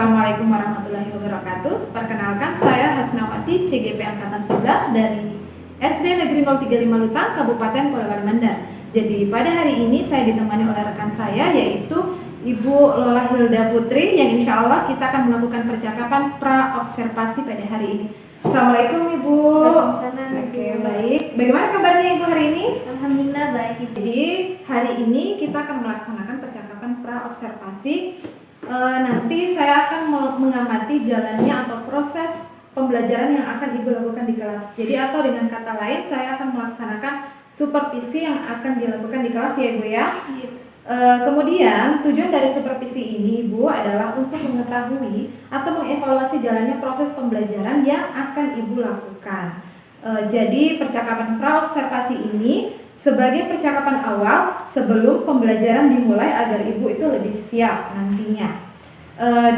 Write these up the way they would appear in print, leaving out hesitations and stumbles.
Assalamualaikum warahmatullahi wabarakatuh. Perkenalkan, saya Hasnawati, CGP Angkatan 11 dari SD Negeri 035 Lutang, Kabupaten Polewali Mandar. Jadi pada hari ini saya ditemani oleh rekan saya, yaitu Ibu Lola Hilda Putri, yang insya Allah kita akan melakukan percakapan pra-observasi pada hari ini. Assalamualaikum Ibu. Waalaikumsalam. Oke, baik. Bagaimana kabarnya Ibu hari ini? Alhamdulillah baik. Jadi hari ini kita akan melaksanakan percakapan pra-observasi. Nanti saya akan mengamati jalannya atau proses pembelajaran yang akan Ibu lakukan di kelas. Jadi atau dengan kata lain, saya akan melaksanakan supervisi yang akan dilakukan di kelas ya Ibu ya. Kemudian tujuan dari supervisi ini Ibu adalah untuk mengetahui atau mengevaluasi jalannya proses pembelajaran yang akan Ibu lakukan. Jadi percakapan pra-observasi ini sebagai percakapan awal sebelum pembelajaran dimulai agar Ibu itu lebih siap nantinya.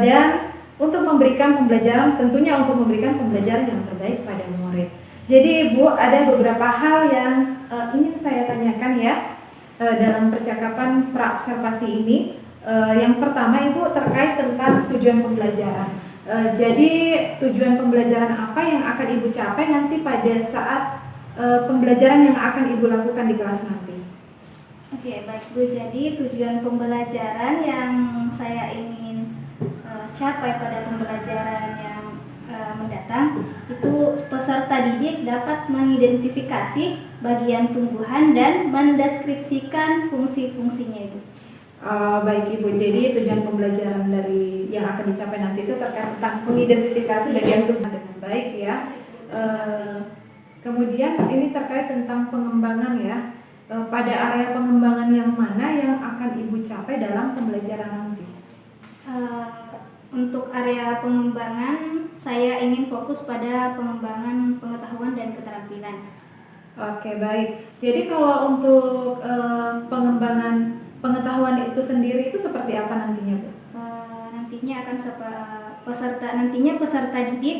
Dan untuk memberikan pembelajaran, tentunya untuk memberikan pembelajaran yang terbaik pada murid. Jadi Ibu, ada beberapa hal yang ingin saya tanyakan ya dalam percakapan pra-observasi ini. Yang pertama Ibu terkait tentang tujuan pembelajaran. Jadi tujuan pembelajaran apa yang akan Ibu capai nanti pada saat pembelajaran yang akan Ibu lakukan di kelas nanti? Oke, baik Bu. Jadi tujuan pembelajaran yang saya ingin capai pada pembelajaran yang mendatang itu peserta didik dapat mengidentifikasi bagian tumbuhan dan mendeskripsikan fungsi-fungsinya Ibu. Baik Ibu, jadi tujuan pembelajaran dari yang akan dicapai nanti itu terkait tentang mengidentifikasi bagian tumbuhan dengan baik ya. Kemudian ini terkait tentang pengembangan ya. Pada area pengembangan yang mana yang akan Ibu capai dalam pembelajaran nanti? Untuk area pengembangan, saya ingin fokus pada pengembangan pengetahuan dan keterampilan. Oke, baik. Jadi kalau untuk pengembangan pengetahuan itu sendiri itu seperti apa nantinya Bu? Nantinya akan peserta didik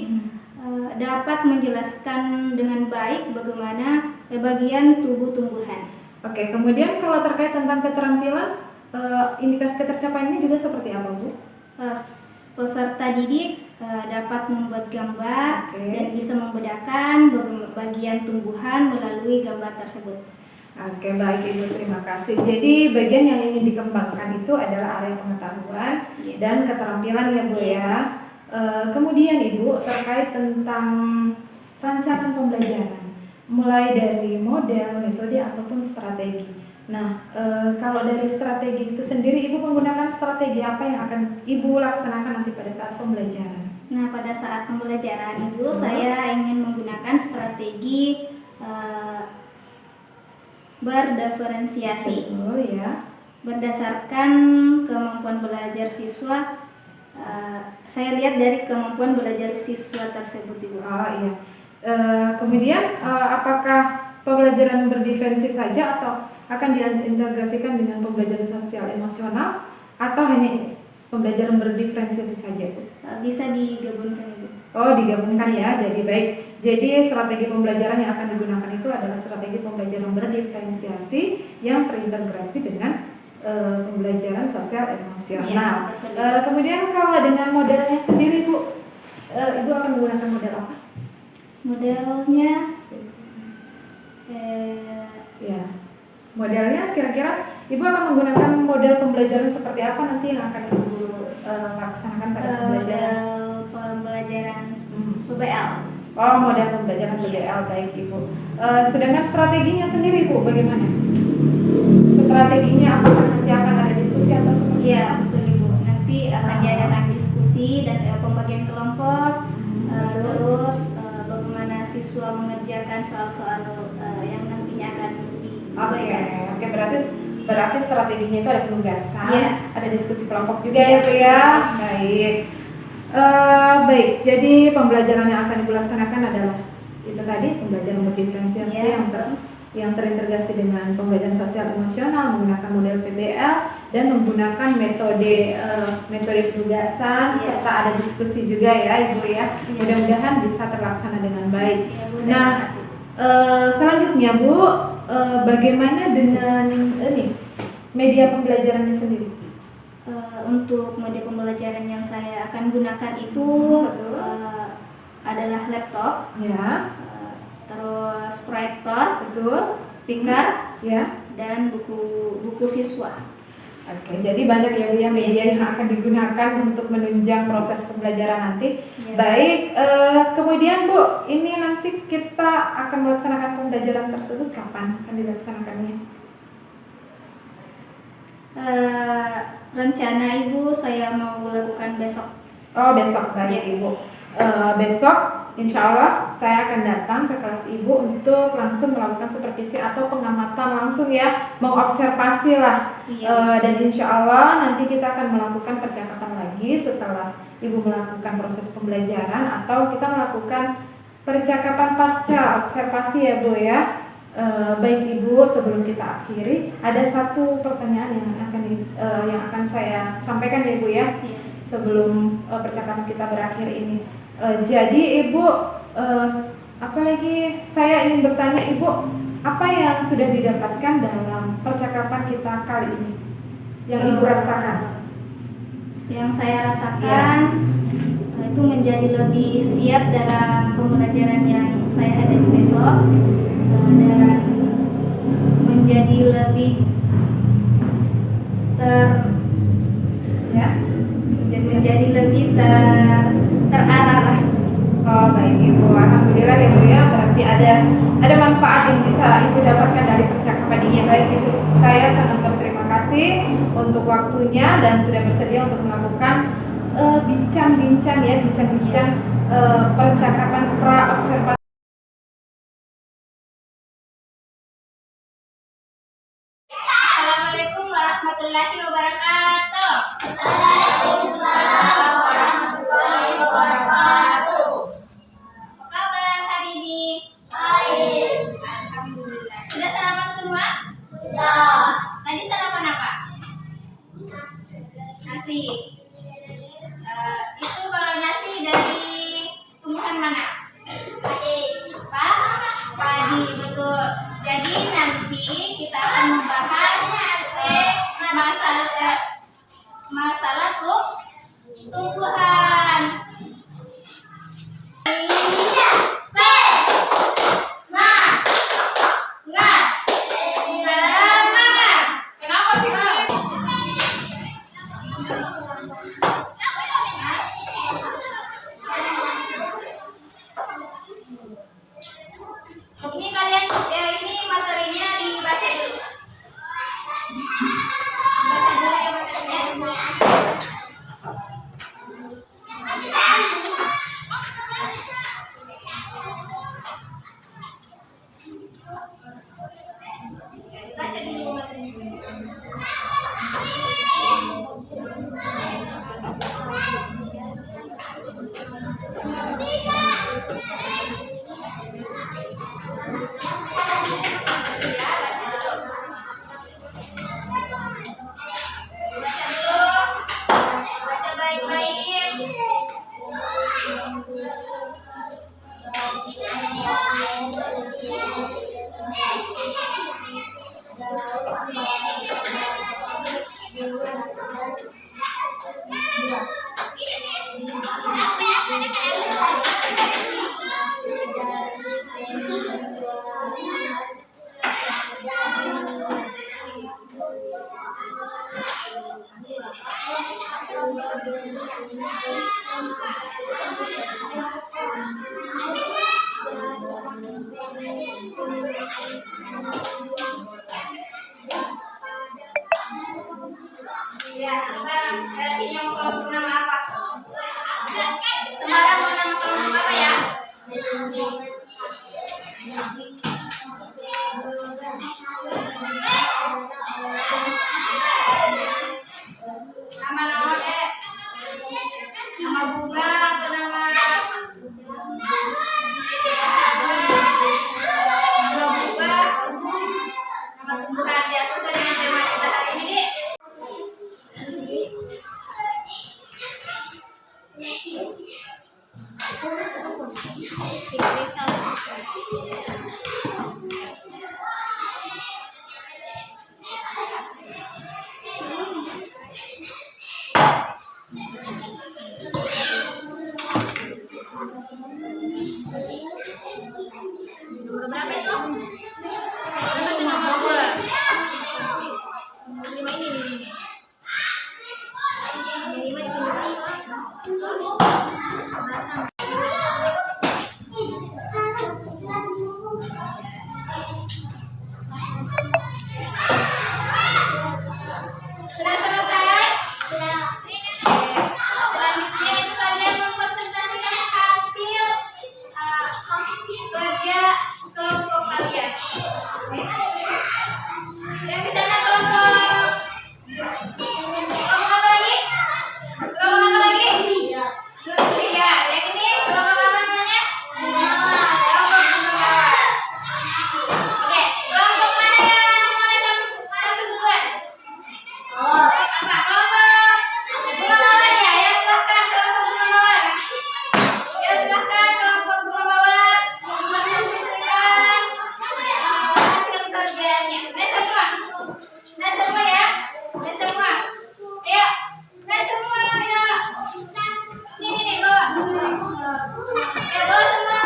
dapat menjelaskan dengan baik bagaimana bagian tubuh tumbuhan. Oke, kemudian kalau terkait tentang keterampilan, indikasi ketercapaiannya juga seperti apa Bu? Peserta didik dapat membuat gambar dan bisa membedakan bagian tumbuhan melalui gambar tersebut. Oke, baik Ibu, terima kasih. Jadi bagian yang ingin dikembangkan itu adalah area pengetahuan dan keterampilan ya Bu ya. Kemudian Ibu terkait tentang rancangan pembelajaran, mulai dari model, metode ataupun strategi. Nah, kalau dari strategi itu sendiri Ibu menggunakan strategi apa yang akan Ibu laksanakan nanti pada saat pembelajaran? Nah, pada saat pembelajaran Ibu, saya ingin menggunakan strategi berdiferensiasi. Ya. Berdasarkan kemampuan belajar siswa, saya lihat dari kemampuan belajar siswa tersebut Ibu. Oh iya. Kemudian apakah pembelajaran berdiferensi saja atau akan diintegrasikan dengan pembelajaran sosial emosional atau hanya pembelajaran berdiferensiasi saja Bu? Bisa digabungkan Ibu. Oh, digabungkan ya. Jadi baik. Jadi strategi pembelajaran yang akan digunakan itu adalah strategi pembelajaran berdiferensiasi yang terintegrasi dengan pembelajaran sosial emosional. Kemudian kalau dengan modelnya sendiri Bu, Ibu akan menggunakan model apa? Modelnya modelnya kira-kira Ibu akan menggunakan model pembelajaran seperti apa nanti yang akan Ibu laksanakan pada pembelajaran? Pembelajaran PBL. Oh, model pembelajaran PBL, baik Ibu. Sedangkan strateginya sendiri Bu, bagaimana? Strateginya apakah nanti akan ada diskusi atau seperti? Iya, betul Ibu. Nanti akan diadakan diskusi dan pembagian kelompok, terus bagaimana siswa mengerjakan soal-soal yang nantinya akan Oke, berarti strateginya itu ada penugasan, ada diskusi kelompok juga ya Bu ya. Baik. Baik, jadi pembelajaran yang akan dilaksanakan adalah itu tadi pembelajaran berdiferensiasi yang terintegrasi dengan pembelajaran sosial emosional menggunakan model PBL dan menggunakan metode penugasan serta ada diskusi juga ya Ibu ya. Mudah-mudahan bisa terlaksana dengan baik. Nah, selanjutnya Bu, bagaimana dengan media pembelajarannya sendiri? untuk mode pembelajaran yang saya akan gunakan itu adalah laptop, Ya, terus proyektor, betul. speaker, Ya. dan buku siswa. Oke, jadi banyak ya Bu ya media yang akan digunakan untuk menunjang proses pembelajaran nanti. Ya. Baik, kemudian Bu, ini nanti kita akan melaksanakan pembelajaran tersebut kapan akan dilaksanakannya? Rencana Ibu saya mau lakukan besok. Oh, besok, baik Ibu. Besok insya Allah saya akan datang ke kelas Ibu untuk langsung melakukan supervisi atau pengamatan langsung ya, mengobservasi lah. Iya. Dan insya Allah nanti kita akan melakukan percakapan lagi setelah Ibu melakukan proses pembelajaran, atau kita melakukan percakapan pasca observasi ya Bu ya. Baik Ibu, sebelum kita akhiri ada satu pertanyaan yang akan saya sampaikan ya Bu ya, sebelum percakapan kita berakhir ini. Jadi Ibu, apalagi saya ingin bertanya Ibu, apa yang sudah didapatkan dalam percakapan kita kali ini yang Ibu rasakan? Yang saya rasakan itu menjadi lebih siap dalam pembelajaran yang saya hadapi besok, dan menjadi lebih terarah lah. Oh baik Ibu, alhamdulillah ya Bu ya, berarti ada manfaat yang bisa Ibu dapatkan dari percakapan ini. Baik Ibu, saya sangat berterima kasih untuk waktunya dan sudah bersedia untuk melakukan bincang-bincang percakapan pra observasi. Assalamualaikum warahmatullahi wabarakatuh. Apa kabar hari ini? Baik. Alhamdulillah. Sudah sarapan semua? Sudah. Tadi sarapan apa? Nasi. Itu kalau nasi dari tumbuhan mana? Padi. Padi, betul. Jadi nanti kita akan membahas masalah tumbuhan. Ini kalian ini materinya dibaca dulu. Baca dulu ya materinya. Baca dulu materinya. Baca baik-baik. Ya, sekarang versinya mau kelompok nama apa? Semarang mau nama kelompok apa ya? Nama-nama deh. Nama bunga atau nama bunga? Nama tumbuhan ya, sesuai dengan tema kita hari ini. kerja kelompok kalian. Oke. Yang di sana kelompok apa lagi? Kelompok apa lagi? Tiga. Yang ini kelompok apa namanya? Kelompok pengawal. Oke, kelompok mana yang mulai tampil duluan? Apa? Kelompok pengawal ya? Ya silahkan kelompok pengawal. Ya silahkan kelompok pengawal menyampaikan hasil kerjanya. Nah semua ya, nah semua. Ayo, nah semua ya. Ini bawa. Ya bawa semua.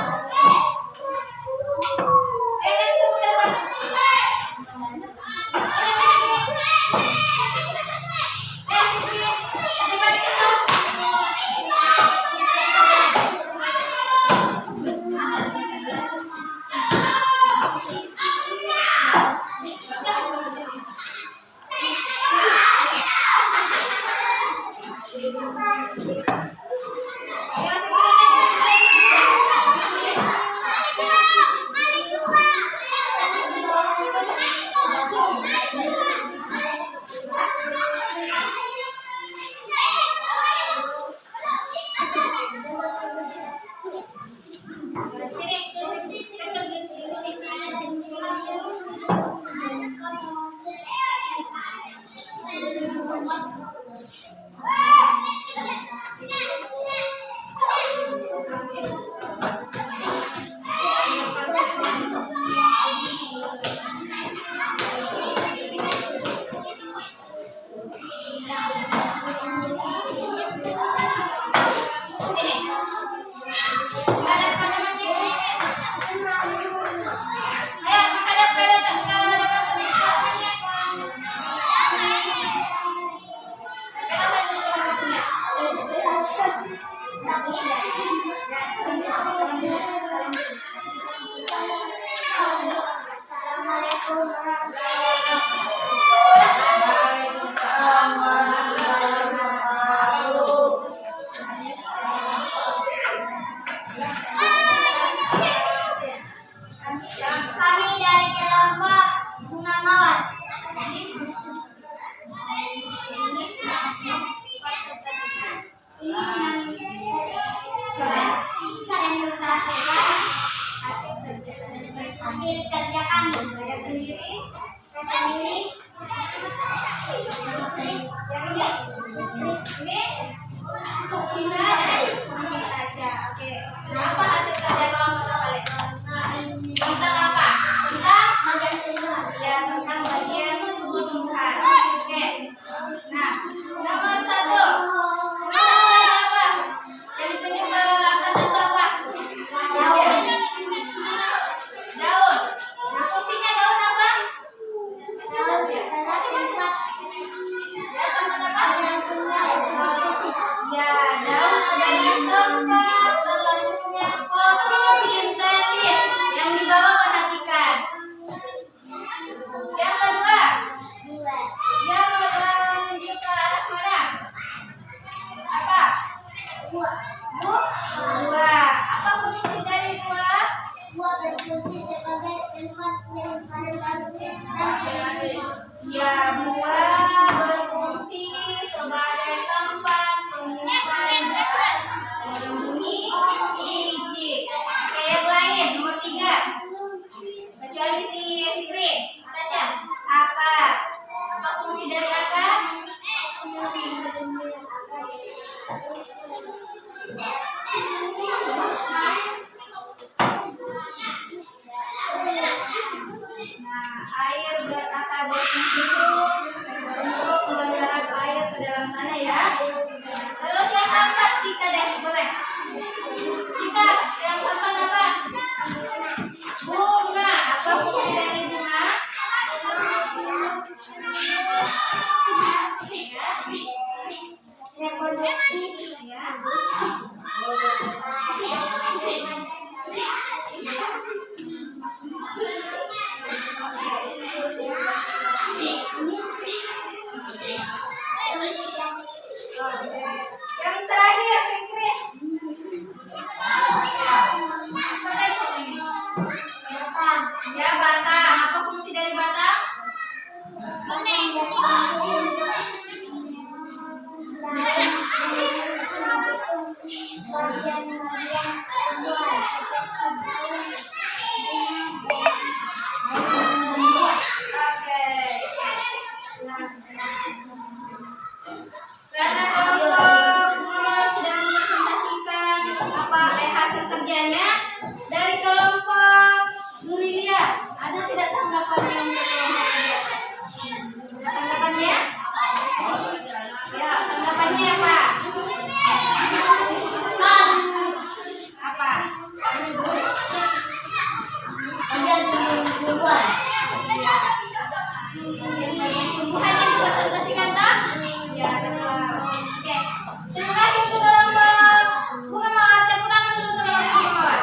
Kami dari kelompok bunga mawar. Hasil kerja kami. Saya sendiri. Ini untuk Cina dan Tasya. Oke. Apa hasil kerja kelompok kalian? Tentang apa? Tentang bagian tumbuhan. Oke. Nah, nomor 1. Apa? Jadi tunjuk ke angka 1 apa? Daun. Nah, fungsinya daun apa? Ya, daun adalah tempat berlangsungnya fotosintesis. Yang di bawah perhatikan. Yang kedua, dia menunjuk ke arah mana? Apa? Buah. Apa fungsi dari buah? Buah berfungsi sebagai tempat Ya, buah berfungsi sebagai tempat penyimpanan dan melindungi biji. Oke, yang lain nomor 3. Kecuali si Fikri, Tasya. Akar. Apa fungsi dari akar? Nah, air berakar berfungsi untuk mengendalikan air ke dalam tanah ya. Terus yang keempat, Cika deh, boleh. Cika, yang keempat apa? Bunga. Apa fungsi dari bunga? reproduksi. Ya. Batang. Ya, batang. Apa fungsi dari batang? Oke. Karena kelompok sudah mempresentasikan hasil kerjanya dari kelompok Durilia. Ada tidak tanggapan yang kelompok di atas? Ada tanggapannya? Ya, tanggapannya apa? Apa? Tumbuhan yang dipresentasikan tak? Ya, betul. Oke. Terima kasih untuk kelompok Bunga Mawar. Tepuk tangan dulu untuk kelompok Bunga Mawar.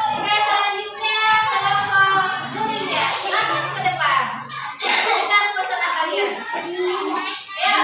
Oke, selanjutnya kelompok Durilia. Silakan ke depan. Dengan peserta kalian. Ya.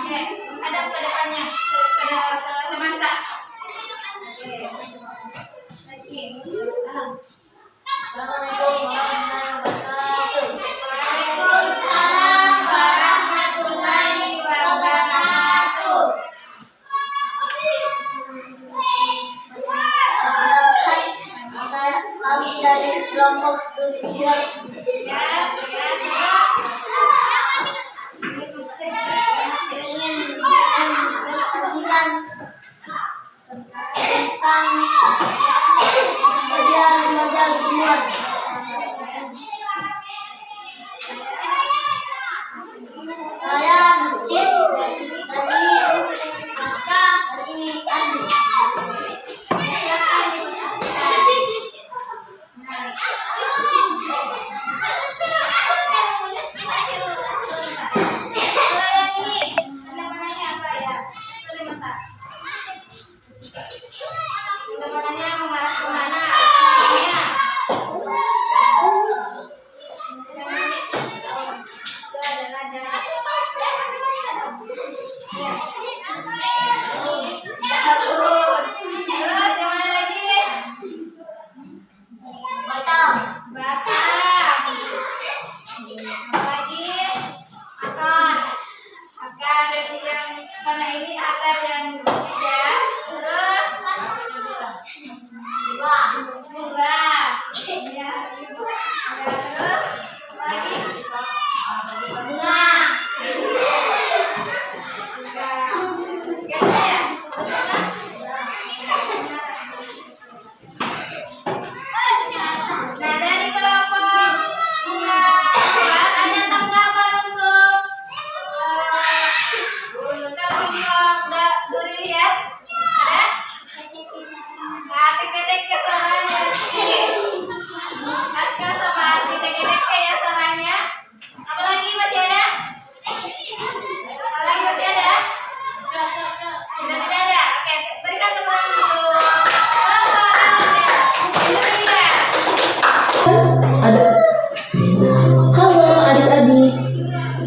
Oke, hadap ke depannya, ke teman tak. Waalaikumsalam warahmatullahi wabarakatuh. Kami dari kelompok Durilia ingin mempresentasikan tentang kerja remaja ilmuwan. Saya Masjid dari Aska dari Andi.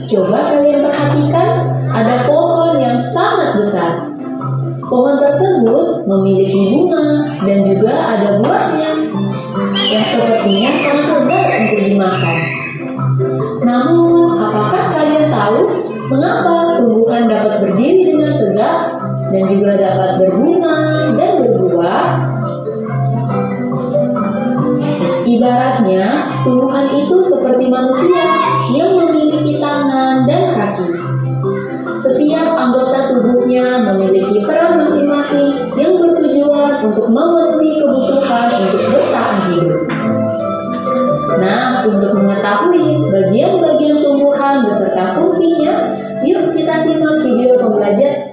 Coba kalian perhatikan, ada pohon yang sangat besar. Pohon tersebut memiliki bunga dan juga ada buahnya yang sepertinya sangat lezat untuk dimakan. Namun, apakah kalian tahu mengapa tumbuhan dapat berdiri dengan tegak dan juga dapat berbunga dan berbuah? Ibaratnya, tumbuhan itu seperti manusia yang memiliki tangan dan kaki. Setiap anggota tubuhnya memiliki peran masing-masing yang bertujuan untuk memenuhi kebutuhan untuk bertahan hidup. Nah, untuk mengetahui bagian-bagian tumbuhan beserta fungsinya, yuk kita simak video pembelajaran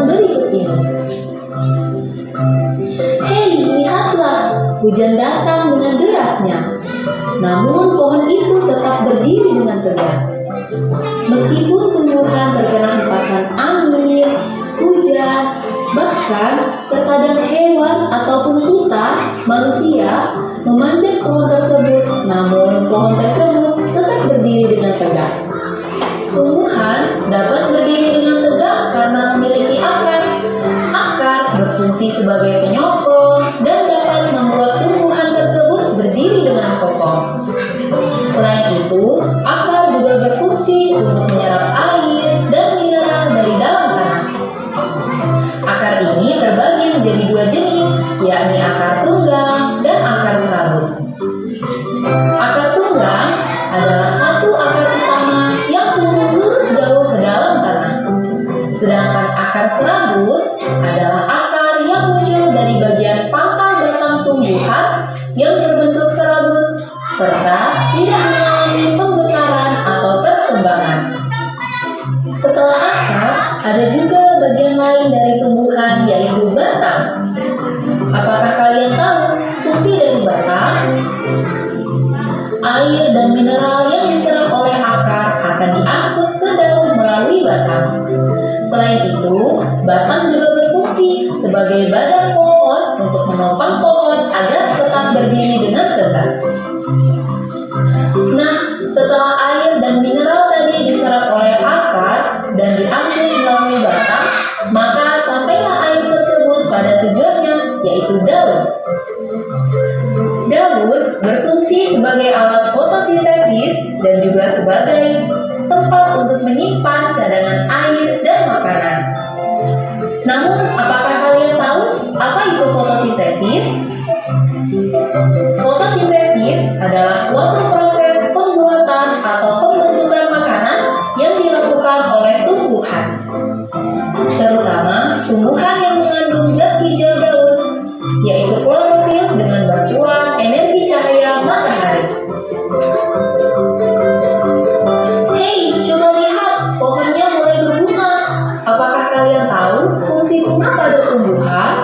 berikut ini. Hei, lihatlah, hujan datang dengan derasnya. Namun pohon itu tetap berdiri dengan tegak. Meskipun tumbuhan terkena hempasan angin, hujan, bahkan terkadang hewan ataupun kita, manusia, memanjat pohon tersebut, namun pohon tersebut tetap berdiri dengan tegak. Tumbuhan dapat berdiri dengan tegak karena memiliki akar. Akar berfungsi sebagai penyokong dan dapat membuat tumbuhan tersebut berdiri dengan kokoh. Selain itu, akar juga berfungsi untuk menyerap air dan mineral dari dalam tanah. Akar ini terbagi menjadi dua jenis, yakni akar tunggang dan akar serabut. Akar tunggang adalah satu akar utama yang tumbuh lurus jauh ke dalam tanah. Sedangkan akar serabut adalah akar yang muncul dari bagian pangkal batang tumbuhan yang berbentuk serabut serta tidak mengalami pembesaran atau perkembangan. Setelah akar, ada juga bagian lain dari tumbuhan yaitu batang. Apakah kalian tahu fungsi dari batang? Air dan mineral yang diserap oleh akar akan diangkut ke daun melalui batang. Selain itu, batang juga berfungsi sebagai badan pohon untuk menopang pohon agar tetap berdiri dengan tegak. Nah, setelah air dan mineral tadi diserap oleh akar dan diangkut melalui batang, maka sampailah air tersebut pada tujuannya, yaitu daun. Daun berfungsi sebagai alat fotosintesis dan juga sebagai tempat untuk menyimpan cadangan air dan makanan. Namun, apakah kalian tahu apa itu fotosintesis? Fotosintesis adalah suatu proses pembuatan atau pembentukan makanan yang dilakukan oleh tumbuhan, terutama tumbuhan yang mengandung zat hijau daun, yaitu klorofil dengan bantuan energi cahaya matahari. Hei, coba lihat, pohonnya mulai berbunga. Apakah kalian tahu fungsi bunga pada tumbuhan?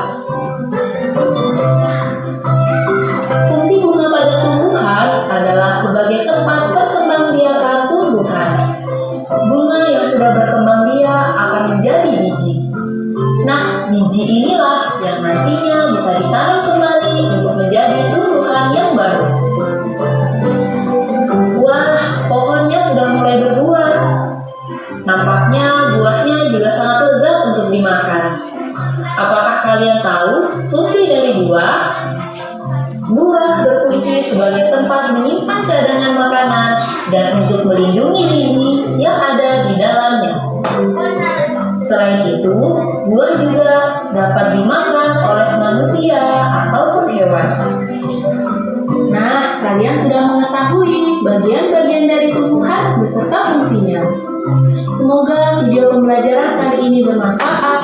Fungsi bunga pada tumbuhan adalah sebagai tempat perkembangbiakan tumbuhan. Bunga yang sudah berkembang biak akan menjadi biji. Nah, biji inilah yang nantinya bisa ditanam kembali untuk menjadi tumbuhan yang baru. Wah, pohonnya sudah mulai berbuah. Nampaknya buahnya juga sangat lezat untuk dimakan. Apakah kalian tahu fungsi dari buah? Buah berfungsi sebagai tempat menyimpan cadangan makanan dan untuk melindungi biji yang ada di dalamnya. Selain itu, buah juga dapat dimakan oleh manusia ataupun hewan. Nah, kalian sudah mengetahui bagian-bagian dari tumbuhan beserta fungsinya. Semoga video pembelajaran kali ini bermanfaat.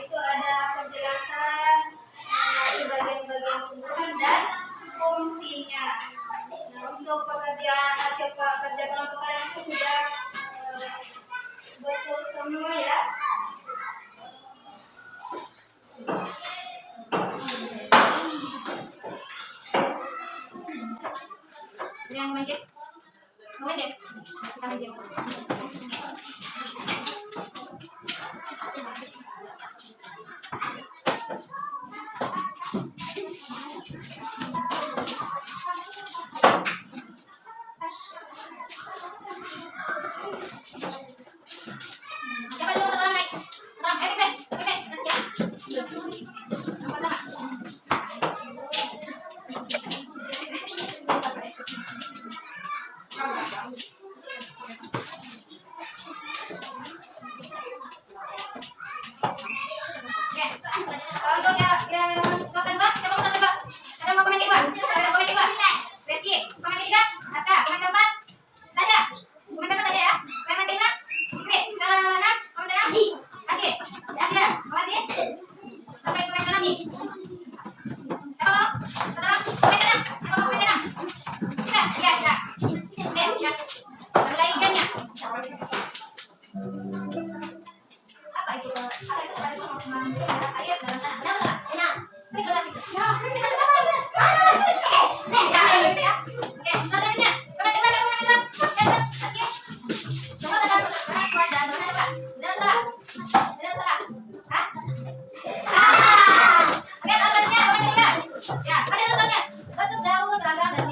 Itu ada penjelasan mengenai bagian-bagian tumbuhan dan fungsinya. Nah, untuk pekerjaan hasil kerja kelompok kalian itu sudah betul semua ya. Yang magic, magic, kita magic. Siapa dulu sekarang naik? Sekarang, siap. Apa tak?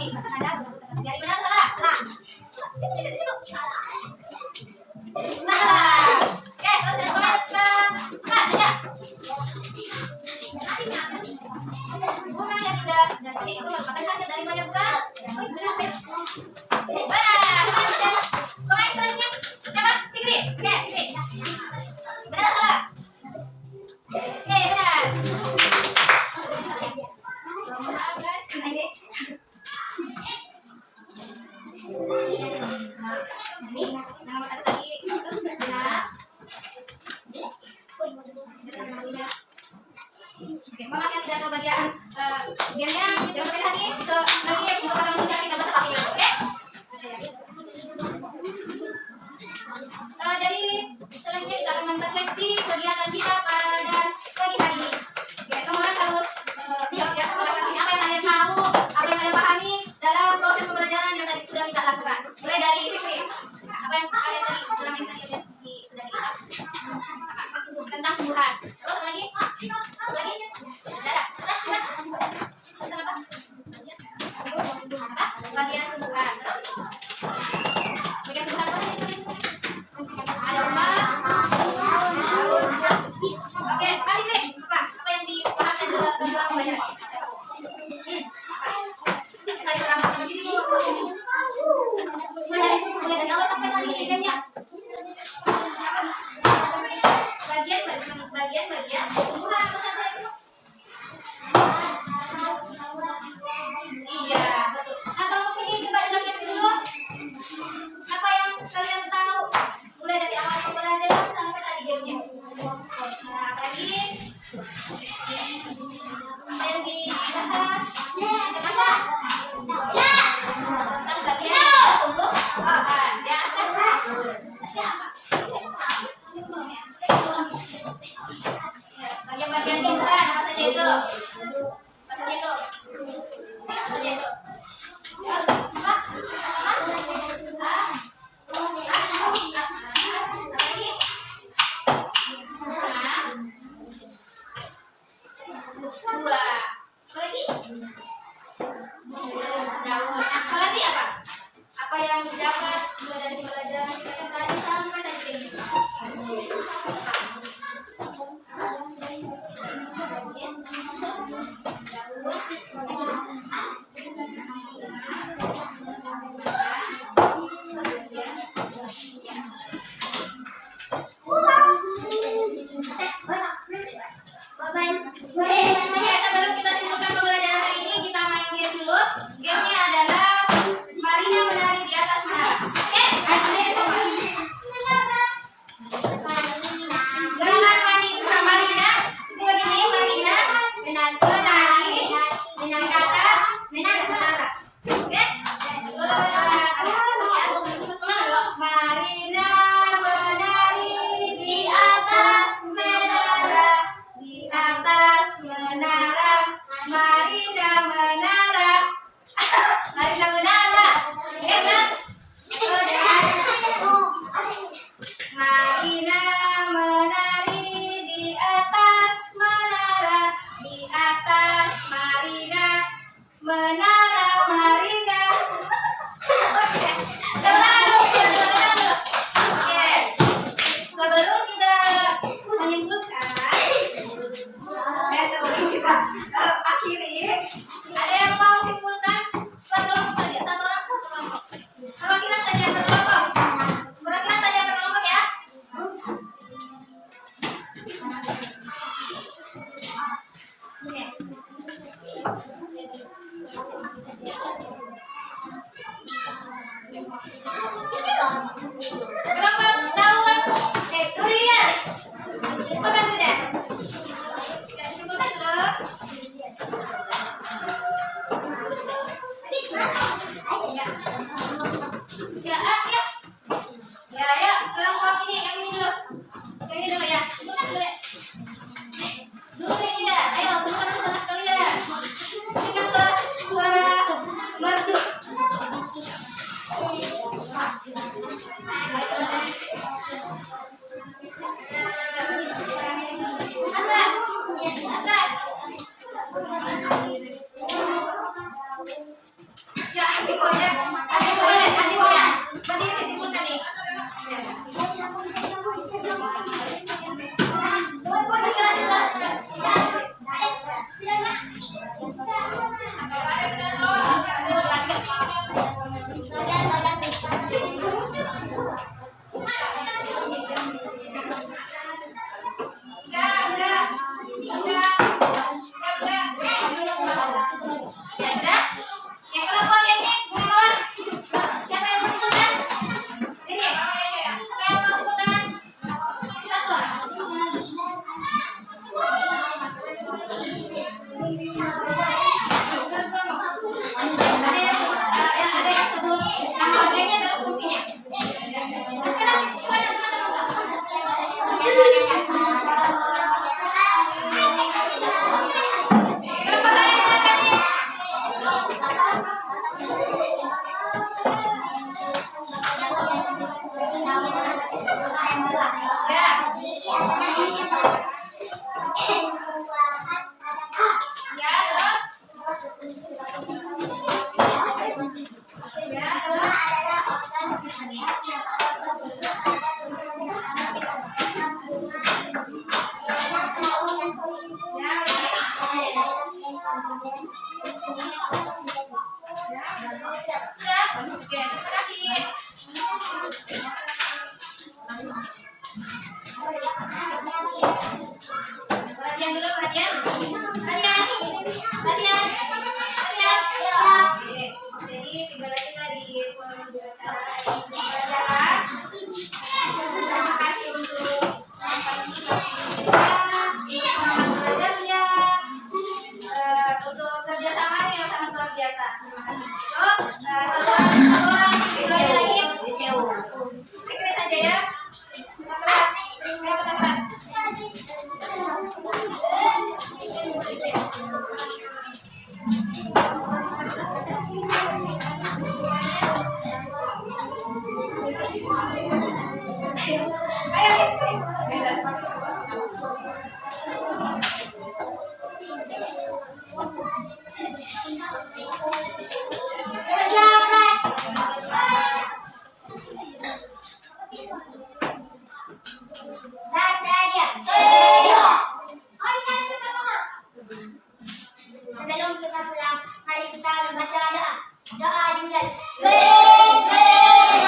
lagi. Ada. Jadi benar salah. Nah. Oke, selesai komen ke Kak saja. Bunga yang tidak dari itu merupakan hasil dari banyak bukan? Benar. Komen selanjutnya. Siapa? Sigri. Oke, Sigri. Benar salah? Oke, benar. Maaf guys, ini. Ini nomor satu tadi itu benar. Oke, mama yang tidak kebagian gamenya jangan pakai hati ke lagi untuk orang sudah kita baca lagi, oke? Jadi selanjutnya kita akan merefleksi kegiatan kita pada pagi hari ini. Oke, semua orang harus jawab ya soal apa yang kalian tahu, apa yang kalian pahami dalam proses pembelajaran yang tadi sudah kita lakukan. Mulai dari Fikri, apa yang kalian tadi selama ini tadi sudah kita tentang tumbuhan. Terus apa lagi? Apa lagi? Dadah. Apa? Bagian tumbuhan. Terus? Bagian tumbuhan apa sih? Ada bunga. Oke, kasih Fik. Apa yang dipahami dalam pembelajaran? Tadi selama ini. Mulai dari awal sampai tadi ini ya. Bagian tumbuhan apa saja itu? Iya, betul. Nah, kalau sini coba direfleksi dulu. Apa yang kalian tahu mulai dari awal pembelajaran sampai tadi gamenya? Nah, apalagi apa yang dibahas? Kenapa? Tentang bagian tumbuhan. Ya, bagian tumbuhan apa saja itu? Apa saja itu? Apa saja itu? Apa yang didapat mulai dari pembelajaran kita tadi sampai tadi ini? Sebelum kita simpulkan pembelajaran hari ini, kita main game dulu. Gamenya adalah Marina menari di atas menara. Oke? Gerakan Marina itu begini, Marina menari di atas menara. Oke? Marina menari di atas menara, di atas menara, Marina menara, Marina menara, ya kan? Marina menari di atas menara, di atas Marina menara, Marina. Oke, oke. Sebelum kita menyimpulkan, sebelum kita akhiri, ada yang mau simpulkan? Satu kelompok saja, satu orang satu kelompok. Perwakilan saja satu kelompok. Perwakilan saja satu kelompok ya. Oke. Kelompok daun durian. Simpulkan sudah. Simpulkan dulu. Ya, ya. Ya, kelompok ini, yang ini dulu. Yang ini dulu ya. Simpulkan dulu ya. Dulu yang ini dah. Ayo, bukan suara kalian. Bukan suara merdu. Asas. Ya, Oke, terima kasih. Perhatian dulu, perhatian. Perhatian. Perhatian. Perhatian. Oke. Jadi kembali kita di pembelajaran. Terima kasih untuk belajarnya. Untuk kerjasama yang sangat luar biasa. Terima kasih. Satu orang lagi. Ikut saja ya. Kita kelas. Ayo kita kelas. Sebelum kita pulang, mari kita membaca doa. Doa dimulai. Bismillahirrahmanirrahim.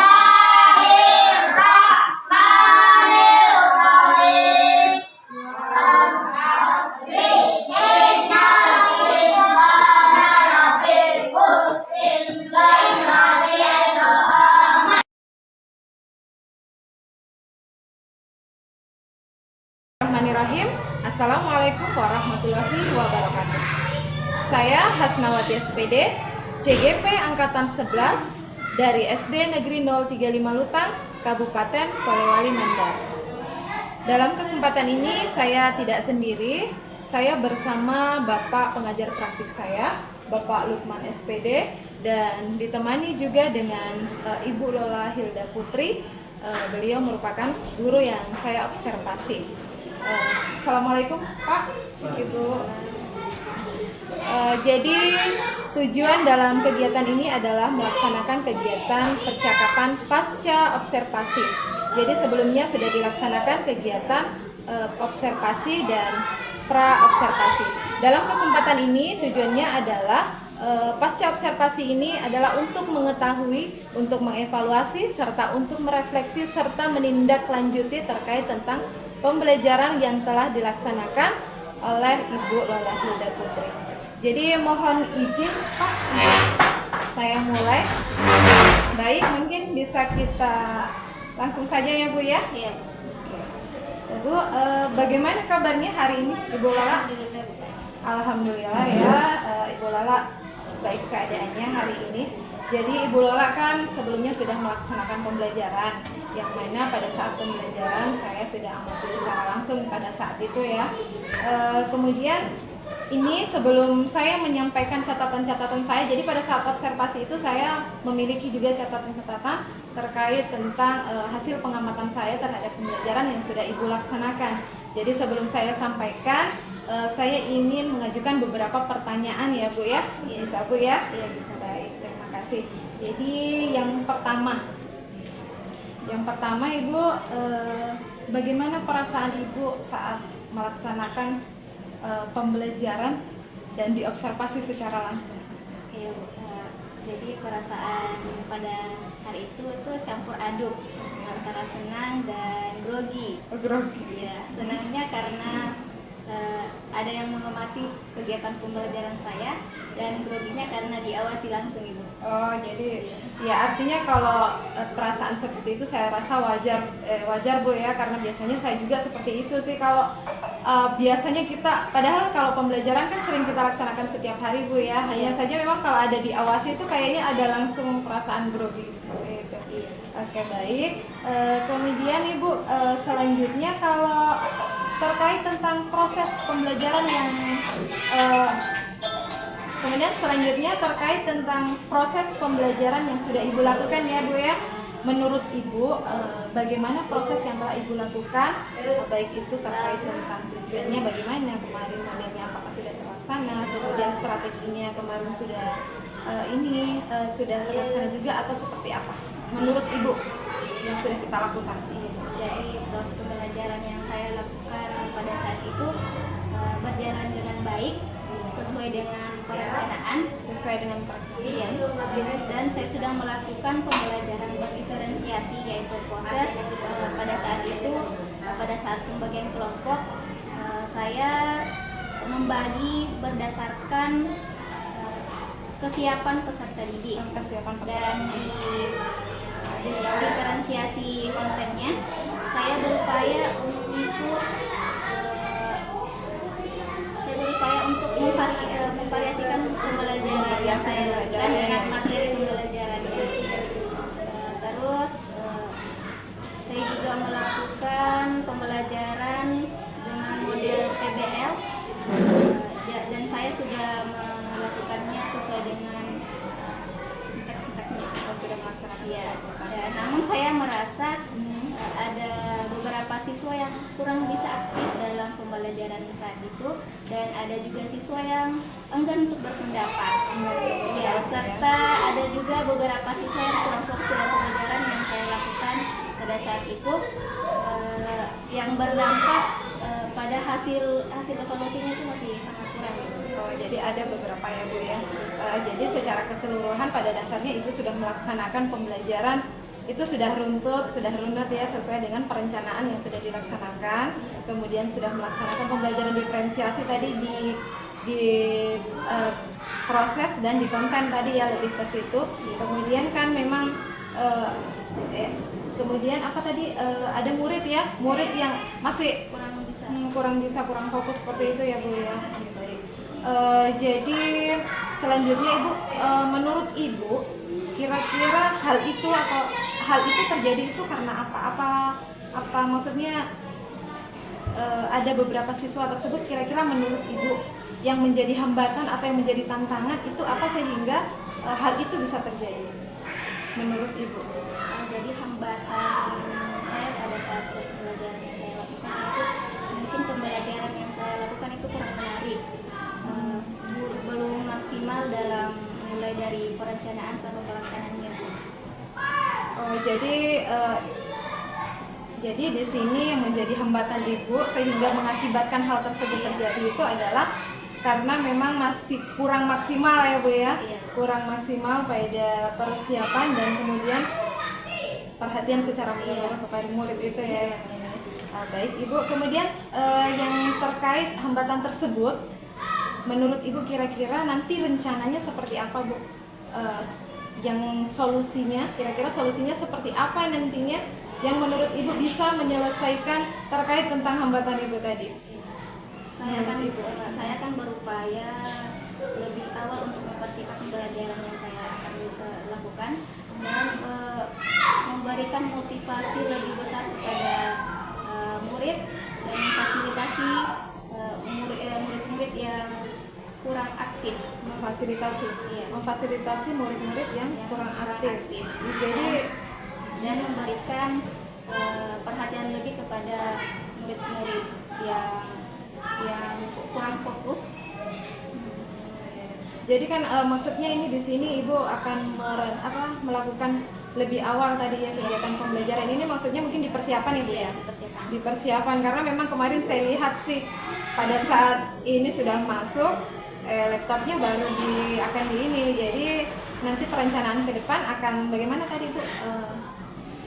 Bismillahirrahmanirrahim. Assalamualaikum warahmatullahi wabarakatuh. Saya Hasnawati SPD, CGP Angkatan 11 dari SD Negeri 035 Lutang, Kabupaten Polewali Mandar. Dalam kesempatan ini saya tidak sendiri, saya bersama Bapak pengajar praktik saya, Bapak Lukman SPD, dan ditemani juga dengan Ibu Lola Hilda Putri. Beliau merupakan guru yang saya observasi. Assalamualaikum Pak, Ibu. Jadi tujuan dalam kegiatan ini adalah melaksanakan kegiatan percakapan pasca observasi. Jadi sebelumnya sudah dilaksanakan kegiatan observasi dan pra-observasi. Dalam kesempatan ini tujuannya adalah pasca observasi ini adalah untuk mengetahui, untuk mengevaluasi, serta untuk merefleksi serta menindaklanjuti terkait tentang pembelajaran yang telah dilaksanakan oleh Ibu Lola Hilda Putri. Jadi mohon izin Pak, saya mulai. Baik, mungkin bisa kita langsung saja ya Bu ya. Iya. Bu, bagaimana kabarnya hari ini Ibu Lola? Alhamdulillah ya, Ibu Lola baik keadaannya hari ini. Jadi Ibu Lola kan sebelumnya sudah melaksanakan pembelajaran, yang mana pada saat pembelajaran saya sudah amati secara langsung pada saat itu ya. Kemudian ini sebelum saya menyampaikan catatan-catatan saya, jadi pada saat observasi itu saya memiliki juga catatan-catatan terkait tentang hasil pengamatan saya terhadap pembelajaran yang sudah Ibu laksanakan. Jadi sebelum saya sampaikan, saya ingin mengajukan beberapa pertanyaan ya Bu ya. Bisa Bu ya? Iya bisa. Baik, terima kasih. Jadi yang pertama Ibu, bagaimana perasaan Ibu saat melaksanakan pembelajaran dan diobservasi secara langsung? Iya, Bu. Jadi perasaan pada hari itu campur aduk antara senang dan grogi. Grogi. Iya, senangnya karena ada yang mengamati kegiatan pembelajaran saya, dan groginya karena diawasi langsung Ibu. Oh, jadi ya artinya kalau perasaan seperti itu saya rasa wajar Bu ya, karena biasanya saya juga seperti itu sih. Kalau biasanya kita, padahal kalau pembelajaran kan sering kita laksanakan setiap hari Bu ya, hanya saja memang kalau ada diawasi itu kayaknya ada langsung perasaan grogi seperti itu. Iya. Oke, baik. Kemudian Ibu, selanjutnya kalau terkait tentang proses pembelajaran yang kemudian selanjutnya terkait tentang proses pembelajaran yang sudah Ibu lakukan ya Bu ya. Menurut Ibu, bagaimana proses yang telah Ibu lakukan, baik itu terkait tentang tujuannya bagaimana kemarin, modelnya apakah sudah terlaksana, kemudian strateginya kemarin sudah sudah terlaksana juga atau seperti apa? Menurut Ibu yang sudah kita lakukan? Jadi proses pembelajaran yang saya lakukan pada saat itu berjalan dengan baik, sesuai dengan perencanaan. Sesuai dengan perencanaan. Iya, dan saya sudah melakukan pembelajaran berdiferensiasi, yaitu proses pada saat itu, pada saat pembagian kelompok, saya membagi berdasarkan kesiapan peserta didik. Kesiapan Dan di diferensiasi kontennya, saya berupaya untuk memvariasikan pembelajaran yang saya lakukan dengan materi pembelajarannya. Terus saya juga melakukan pembelajaran dengan model PBL, dan saya sudah melakukannya sesuai dengan sintak-sintaknya. Sudah melaksanakan. Ya, namun saya merasa ada beberapa siswa yang kurang bisa aktif dalam pembelajaran saat itu, dan ada juga siswa yang enggan untuk berpendapat. Ya, serta ada juga beberapa siswa yang kurang fokus dalam pembelajaran yang saya lakukan pada saat itu, yang berdampak pada hasil evaluasinya itu masih sangat kurang. Oh, jadi ada beberapa ya Bu ya. Jadi secara keseluruhan pada dasarnya Ibu sudah melaksanakan pembelajaran itu sudah runut ya, sesuai dengan perencanaan yang sudah dilaksanakan. Kemudian sudah melaksanakan pembelajaran diferensiasi tadi di proses dan di konten tadi ya, lebih ke situ. Kemudian kan memang kemudian apa tadi, ada murid yang masih kurang fokus seperti itu ya Bu ya. Baik. Jadi selanjutnya Ibu, menurut Ibu kira-kira hal itu terjadi itu karena apa maksudnya, ada beberapa siswa tersebut kira-kira menurut Ibu yang menjadi hambatan atau yang menjadi tantangan itu apa sehingga hal itu bisa terjadi menurut Ibu? Jadi hambatan saya pada saat proses pembelajaran yang saya lakukan itu, mungkin pembelajaran yang saya lakukan itu kurang menarik, belum maksimal dalam mulai dari perencanaan sampai pelaksanaannya. Oh, jadi di sini yang menjadi hambatan Ibu sehingga mengakibatkan hal tersebut terjadi itu adalah karena memang masih kurang maksimal ya Bu ya. Iya. Kurang maksimal pada persiapan dan kemudian perhatian secara menyeluruh kepada murid itu ya yang ini. Baik Ibu, kemudian yang terkait hambatan tersebut menurut Ibu kira-kira nanti rencananya seperti apa Bu? Yang kira-kira solusinya seperti apa nantinya yang menurut Ibu bisa menyelesaikan terkait tentang hambatan Ibu tadi? Saya akan berupaya lebih awal untuk mempersiapkan pembelajaran yang saya akan lakukan, dan memberikan motivasi lebih besar kepada murid, dan memfasilitasi murid-murid yang kurang aktif. Memfasilitasi murid-murid yang kurang aktif. Jadi dan memberikan perhatian lebih kepada murid-murid yang kurang fokus. Jadi kan maksudnya ini di sini Ibu akan melakukan lebih awal tadi ya kegiatan pembelajaran ini, maksudnya mungkin dipersiapan ya Bu ya. Dipersiapan karena memang kemarin saya lihat sih pada saat ini sudah masuk laptopnya baru akan di ini. Jadi nanti perencanaan ke depan akan bagaimana tadi Bu?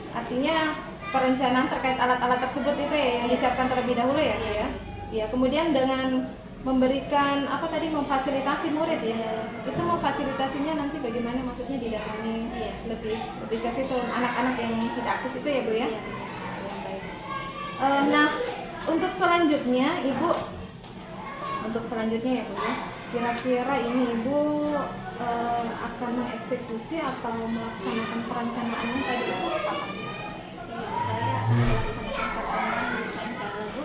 Artinya perencanaan terkait alat-alat tersebut itu ya yang disiapkan terlebih dahulu ya Bu ya. Ya, kemudian dengan memberikan memfasilitasi murid ya. Itu memfasilitasinya nanti bagaimana, maksudnya didatangi lebih ke situ anak-anak yang tidak aktif itu ya Bu ya. Ya, baik. Nah, untuk selanjutnya ya Bu ya, kira-kira ini Ibu akan mengeksekusi atau melaksanakan perencanaannya tadi itu apa? Saya melaksanakan pertemuan berusaha insyaallah Bu.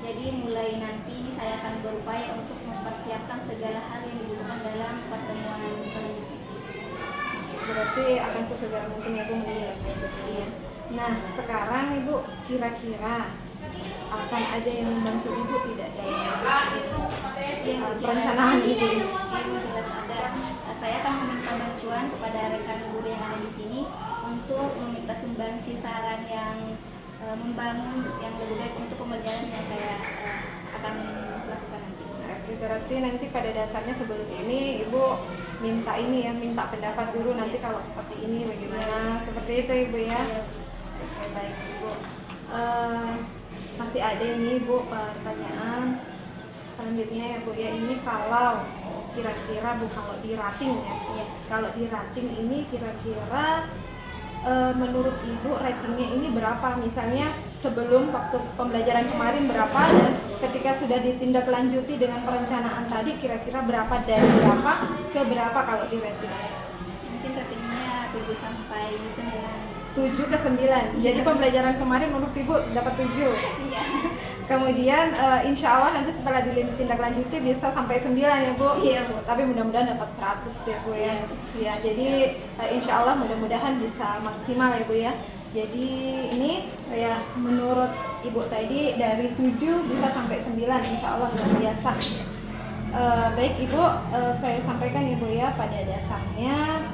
Jadi mulai nanti saya akan berupaya untuk mempersiapkan segala hal yang dibutuhkan dalam pertemuan selanjutnya. Berarti akan sesegera mungkin ya Bu menindaklanjuti. Iya. Nah, sekarang Ibu kira-kira akan ada yang membantu Ibu tidak dalam perencanaan Ibu ini? Jelas ada. Saya akan meminta bantuan kepada rekan guru yang ada di sini untuk meminta sumbangsi saran yang membangun yang lebih baik untuk pembelajaran yang saya akan lakukan nanti. Oke, berarti nanti pada dasarnya sebelum ini Ibu minta ini ya, minta pendapat dulu nanti kalau seperti ini bagaimana, seperti itu Ibu ya. Oke, baik Ibu. Masih ada ini Ibu pertanyaan selanjutnya ya Bu ya, ini kalau kira-kira Bu, kalau di rating ya, kalau di rating ini kira-kira menurut Ibu ratingnya ini berapa? Misalnya sebelum waktu pembelajaran kemarin berapa, dan ketika sudah ditindaklanjuti dengan perencanaan tadi kira-kira berapa, dari berapa ke berapa kalau di rating? Mungkin ratingnya 7 sampai 9. 7 ke 9. Jadi pembelajaran kemarin menurut Ibu dapat 7. Iya. Kemudian insya Allah nanti setelah ditindaklanjuti bisa sampai 9 ya Bu. Iya, Bu. Tapi mudah-mudahan dapat 100 ya Bu ya. Ya, jadi insya Allah mudah-mudahan bisa maksimal ya Bu ya. Jadi ini ya menurut Ibu tadi dari 7 bisa sampai 9, insya Allah luar biasa. Baik Ibu, saya sampaikan Ibu ya, pada dasarnya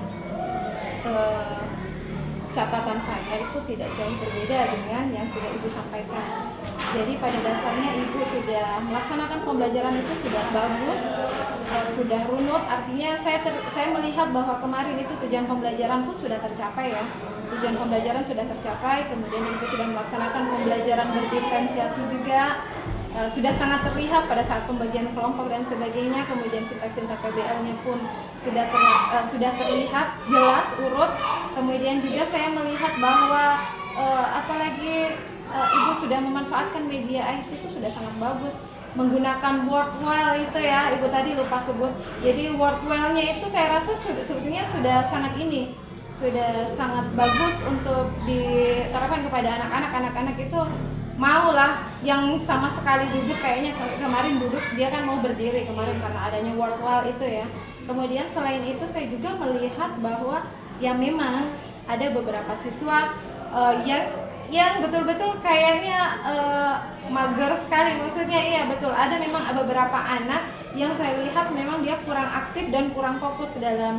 catatan saya itu tidak jauh berbeda dengan yang sudah Ibu sampaikan. Jadi pada dasarnya Ibu sudah melaksanakan pembelajaran itu sudah bagus, sudah runut. Artinya saya melihat bahwa kemarin itu tujuan pembelajaran pun sudah tercapai ya. Tujuan pembelajaran sudah tercapai, kemudian Ibu sudah melaksanakan pembelajaran berdiferensiasi juga. Sudah sangat terlihat pada saat pembagian kelompok dan sebagainya. Kemudian sintak-sintak PBL-nya pun sudah terlihat jelas urut. Kemudian juga saya melihat bahwa apalagi Ibu sudah memanfaatkan media IT itu sudah sangat bagus, menggunakan Wordwell itu ya, Ibu tadi lupa sebut. Jadi Wordwell-nya itu saya rasa sebetulnya sudah sangat sangat bagus untuk diterapkan kepada anak-anak itu. Maulah yang sama sekali duduk, kayaknya kemarin duduk dia kan mau berdiri kemarin karena adanya Wordwell itu ya. Kemudian selain itu saya juga melihat bahwa ya memang ada beberapa siswa yang betul-betul kayaknya mager sekali, maksudnya iya betul, ada memang beberapa anak yang saya lihat memang dia kurang aktif dan kurang fokus dalam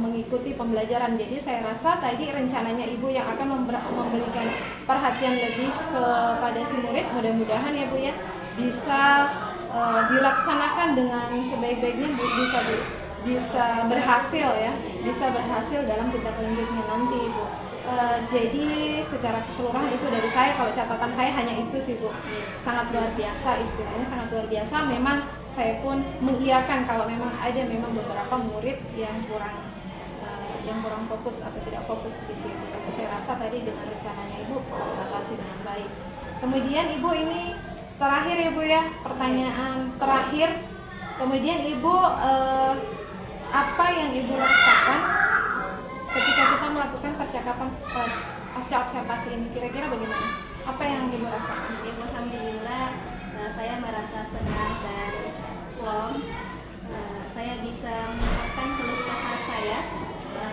mengikuti pembelajaran. Jadi saya rasa tadi rencananya Ibu yang akan memberikan perhatian lebih kepada si murid, mudah-mudahan ya Bu ya bisa dilaksanakan dengan sebaik-baiknya, bisa berhasil ya, bisa berhasil dalam tindak lanjutnya nanti Ibu. Jadi secara keseluruhan itu dari saya, kalau catatan saya hanya itu sih Bu, sangat luar biasa, istilahnya sangat luar biasa. Memang saya pun mengiyakan kalau memang ada beberapa murid yang kurang fokus atau tidak fokus di situ. Tapi saya rasa tadi dengan rencananya Ibu bisa teratasi dengan baik. Kemudian Ibu ini terakhir ya Bu ya, pertanyaan terakhir. Kemudian Ibu apa yang Ibu rasakan ketika kita melakukan percakapan pasca observasi ini, kira-kira bagaimana? Apa yang Ibu rasakan? Ibu, alhamdulillah saya merasa senang dan plong. Saya bisa mengungkapkan keluh kesah saya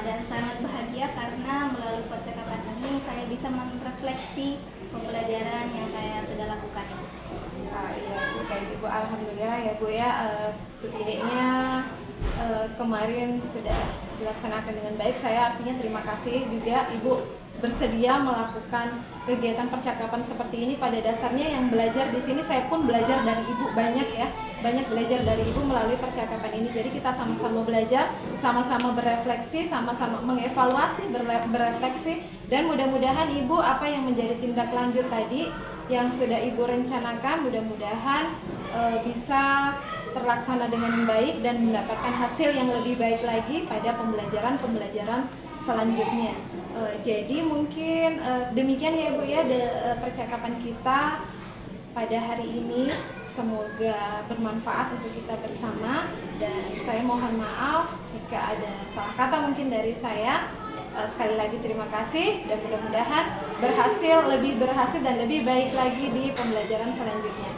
dan sangat bahagia karena melalui percakapan ini saya bisa merefleksi pembelajaran yang saya sudah lakukan. Iya Bu, baik Ibu, alhamdulillah ya Bu ya, setidaknya kemarin sudah dilaksanakan dengan baik. Saya artinya terima kasih juga Ibu bersedia melakukan kegiatan percakapan seperti ini. Pada dasarnya yang belajar di sini saya pun belajar dari Ibu, banyak belajar dari Ibu melalui percakapan ini. Jadi kita sama-sama belajar, sama-sama berefleksi, sama-sama mengevaluasi, berefleksi, dan mudah-mudahan Ibu apa yang menjadi tindak lanjut tadi yang sudah Ibu rencanakan mudah-mudahan bisa terlaksana dengan baik dan mendapatkan hasil yang lebih baik lagi pada pembelajaran selanjutnya. Jadi mungkin demikian ya Bu ya percakapan kita pada hari ini. Semoga bermanfaat untuk kita bersama, dan saya mohon maaf jika ada salah kata mungkin dari saya. Sekali lagi terima kasih, dan mudah-mudahan lebih berhasil dan lebih baik lagi di pembelajaran selanjutnya.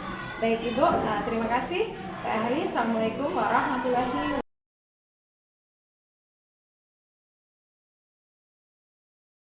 Baik Ibu, terima kasih. Saya akhiri. Assalamualaikum warahmatullahi wabarakatuh.